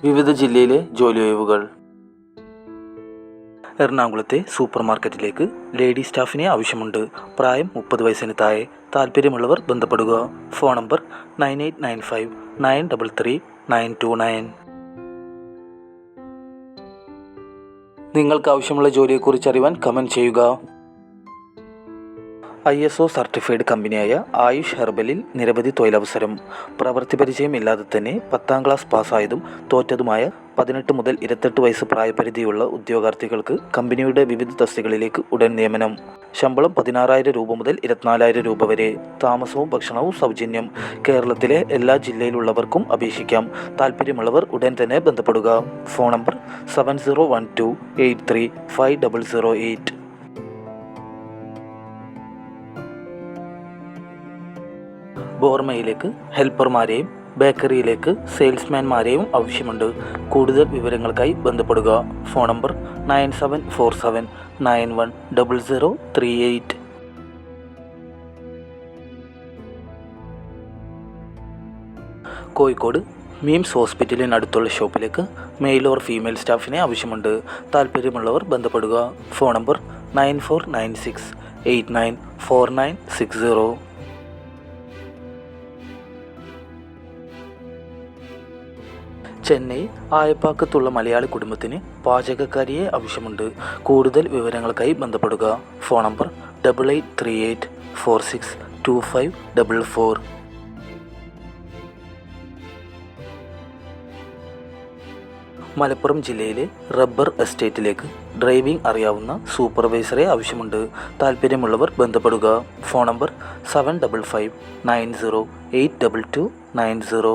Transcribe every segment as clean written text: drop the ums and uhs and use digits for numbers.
വിവിധ ജില്ലയിലെ ജോലി ഒഴിവുകൾ. എറണാകുളത്തെ സൂപ്പർ മാർക്കറ്റിലേക്ക് ലേഡി സ്റ്റാഫിനെ ആവശ്യമുണ്ട്. പ്രായം 30 വയസ്സിന് താഴെ. താല്പര്യമുള്ളവർ ബന്ധപ്പെടുക. Phone number 9895933929. നിങ്ങൾക്ക് ആവശ്യമുള്ള ജോലിയെക്കുറിച്ച് അറിയാൻ കമൻറ്റ് ചെയ്യുക. ISO സർട്ടിഫൈഡ് കമ്പനിയായ ആയുഷ് ഹെർബലിൽ നിരവധി തൊഴിലവസരം. പ്രവൃത്തി പരിചയം ഇല്ലാതെ തന്നെ 10ാം ക്ലാസ് പാസ്സായതും തോറ്റതുമായ 18 മുതൽ 28 വയസ്സ് പ്രായപരിധിയുള്ള ഉദ്യോഗാർത്ഥികൾക്ക് കമ്പനിയുടെ വിവിധ തസ്തികകളിലേക്ക് ഉടൻ നിയമനം. ശമ്പളം 16,000 രൂപ മുതൽ 24,000 രൂപ വരെ. താമസവും ഭക്ഷണവും സൗജന്യം. കേരളത്തിലെ എല്ലാ ജില്ലയിലുള്ളവർക്കും അപേക്ഷിക്കാം. താല്പര്യമുള്ളവർ ഉടൻ തന്നെ ബന്ധപ്പെടുക. Phone number 7012835008. ബോർമയിലേക്ക് ഹെൽപ്പർമാരെയും ബേക്കറിയിലേക്ക് സെയിൽസ്മാൻമാരെയും ആവശ്യമുണ്ട്. കൂടുതൽ വിവരങ്ങൾക്കായി ബന്ധപ്പെടുക. Phone number 9747910038. കോഴിക്കോട് മീംസ് ഹോസ്പിറ്റലിനടുത്തുള്ള ഷോപ്പിലേക്ക് മെയിൽ ഓർ ഫീമെയിൽ സ്റ്റാഫിനെ ആവശ്യമുണ്ട്. താല്പര്യമുള്ളവർ ബന്ധപ്പെടുക. Phone number 9496894960. ചെന്നൈ ആയപ്പാക്കത്തുള്ള മലയാളി കുടുംബത്തിന് പാചകക്കാരിയെ ആവശ്യമുണ്ട്. കൂടുതൽ വിവരങ്ങൾക്കായി ബന്ധപ്പെടുക. Phone number 8838462544. മലപ്പുറം ജില്ലയിലെ റബ്ബർ എസ്റ്റേറ്റിലേക്ക് ഡ്രൈവിംഗ് അറിയാവുന്ന സൂപ്പർവൈസറെ ആവശ്യമുണ്ട്. താല്പര്യമുള്ളവർ ബന്ധപ്പെടുക. Phone number 7559082290.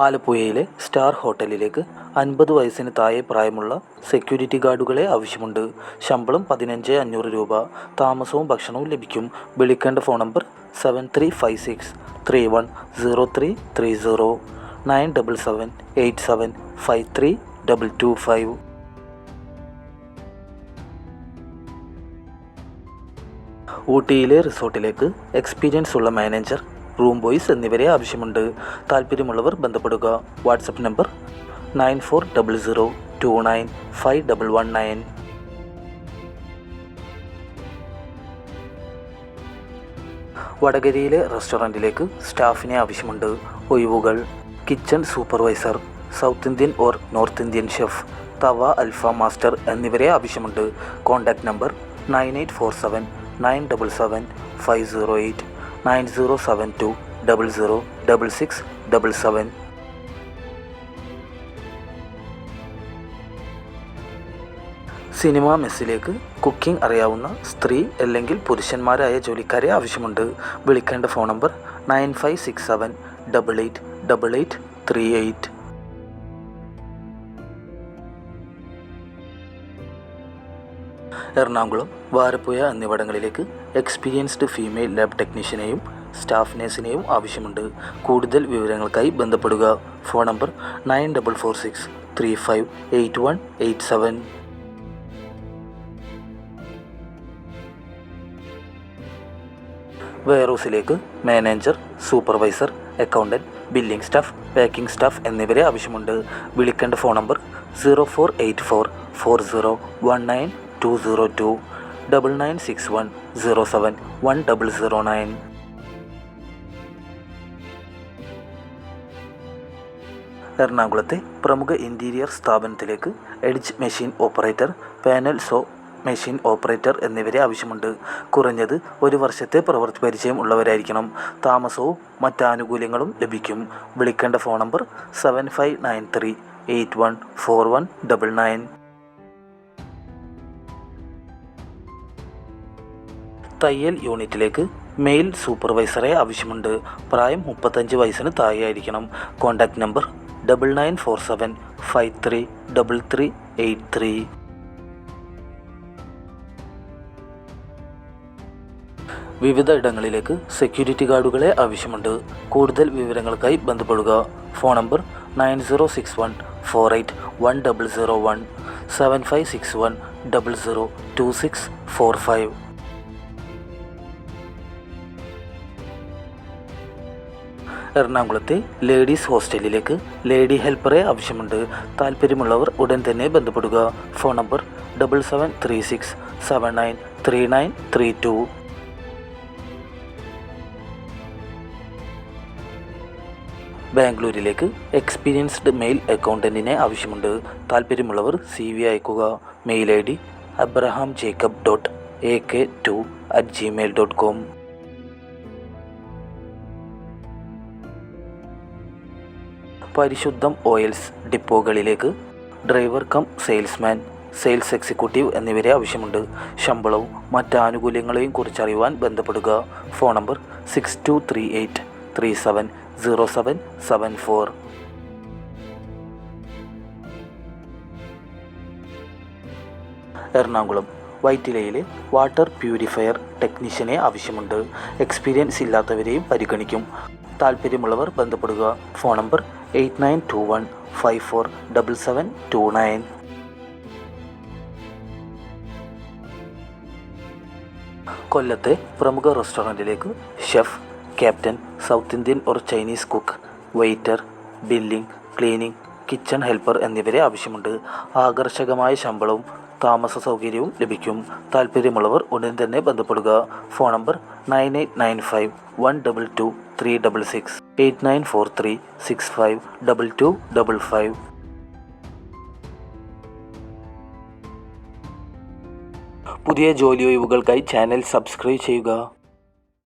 ആലപ്പുഴയിലെ സ്റ്റാർ ഹോട്ടലിലേക്ക് 50 വയസ്സിന് താഴെ പ്രായമുള്ള സെക്യൂരിറ്റി ഗാർഡുകളെ ആവശ്യമുണ്ട്. ശമ്പളം 15,500 രൂപ. താമസവും ഭക്ഷണവും ലഭിക്കും. വിളിക്കേണ്ട ഫോൺ നമ്പർ 7356310330 9778753225. ഊട്ടിയിലെ റിസോർട്ടിലേക്ക് എക്സ്പീരിയൻസ് ഉള്ള മാനേജർ, റൂം ബോയ്സ് എന്നിവരെ ആവശ്യമുണ്ട്. താല്പര്യമുള്ളവർ ബന്ധപ്പെടുക. WhatsApp number 9400295119. വടകരയിലെ റെസ്റ്റോറൻറ്റിലേക്ക് സ്റ്റാഫിനെ ആവശ്യമുണ്ട്. ഒഴിവുകൾ: kitchen supervisor, south Indian or north Indian chef, tawa alfaham master എന്നിവരെ ആവശ്യമുണ്ട്. Contact number 9847977508 9072006677. സിനിമാ മെസ്സിലേക്ക് കുക്കിംഗ് അറിയാവുന്ന സ്ത്രീ അല്ലെങ്കിൽ പുരുഷന്മാരായ ജോലിക്കാരെ ആവശ്യമുണ്ട്. വിളിക്കേണ്ട ഫോൺ നമ്പർ 9567888838. എറണാകുളം, വാരപ്പുഴ എന്നിവിടങ്ങളിലേക്ക് എക്സ്പീരിയൻസ്ഡ് ഫീമെയിൽ ലാബ് ടെക്നീഷ്യനെയും സ്റ്റാഫ് നഴ്സിനെയും ആവശ്യമുണ്ട്. കൂടുതൽ വിവരങ്ങൾക്കായി ബന്ധപ്പെടുക. Phone number 9446358187. വെയർഹൗസിലേക്ക് manager, supervisor, accountant, billing staff, packing staff എന്നിവരെ ആവശ്യമുണ്ട്. വിളിക്കേണ്ട ഫോൺ നമ്പർ 04844019 202 9961071009. എറണാകുളത്തെ പ്രമുഖ ഇൻറ്റീരിയർ സ്ഥാപനത്തിലേക്ക് edge machine operator, panel so machine operator എന്നിവരെ ആവശ്യമുണ്ട്. കുറഞ്ഞത് 1 വർഷത്തെ പ്രവൃത്തി പരിചയം ഉള്ളവരായിരിക്കണം. താമസവും മറ്റ് ആനുകൂല്യങ്ങളും ലഭിക്കും. വിളിക്കേണ്ട ഫോൺ നമ്പർ 7593814199. തയ്യൽ യൂണിറ്റിലേക്ക് മെയിൽ സൂപ്പർവൈസറെ ആവശ്യമുണ്ട്. പ്രായം 35 വയസ്സിന് താഴെയായിരിക്കണം. Contact number 9947533383. വിവിധ ഇടങ്ങളിലേക്ക് സെക്യൂരിറ്റി ഗാർഡുകളെ ആവശ്യമുണ്ട്. കൂടുതൽ വിവരങ്ങൾക്കായി ബന്ധപ്പെടുക. Phone number 9061481001 7561002645. എറണാകുളത്തെ ലേഡീസ് ഹോസ്റ്റലിലേക്ക് ലേഡി ഹെൽപ്പറെ ആവശ്യമുണ്ട്. താല്പര്യമുള്ളവർ ഉടൻ തന്നെ ബന്ധപ്പെടുക. Phone number 7736793932. ബാംഗ്ലൂരിലേക്ക് എക്സ്പീരിയൻസ്ഡ് മെയിൽ അക്കൗണ്ടൻറ്റിനെ ആവശ്യമുണ്ട്. താല്പര്യമുള്ളവർ CV അയക്കുക. Mail ID abrahamjacob.ak2@gmail.com. Parisudham oils ഡിപ്പോകളിലേക്ക് driver cum salesman, sales executive എന്നിവരെ ആവശ്യമുണ്ട്. ശമ്പളവും മറ്റ് ആനുകൂല്യങ്ങളെയും കുറിച്ചറിയുവാൻ ബന്ധപ്പെടുക. Phone number 6238370774. എറണാകുളം വൈറ്റിലയിലെ വാട്ടർ പ്യൂരിഫയർ ടെക്നീഷ്യനെ ആവശ്യമുണ്ട്. എക്സ്പീരിയൻസ് ഇല്ലാത്തവരെയും പരിഗണിക്കും. താല്പര്യമുള്ളവർ ബന്ധപ്പെടുക. Phone number 8921547729. കൊല്ലത്തെ പ്രമുഖ റെസ്റ്റോറൻറ്റിലേക്ക് chef, captain, south Indian or Chinese cook, waiter, billing, cleaning, kitchen helper എന്നിവരെ ആവശ്യമുണ്ട്. ആകർഷകമായ ശമ്പളവും താമസ സൗകര്യവും ലഭിക്കും. താല്പര്യമുള്ളവർ ഉടൻ തന്നെ ബന്ധപ്പെടുക. Phone number 9895122366, 8943652255. പുതിയ ജോലി ഒഴിവുകൾക്കായി ചാനൽ സബ്സ്ക്രൈബ് ചെയ്യുക.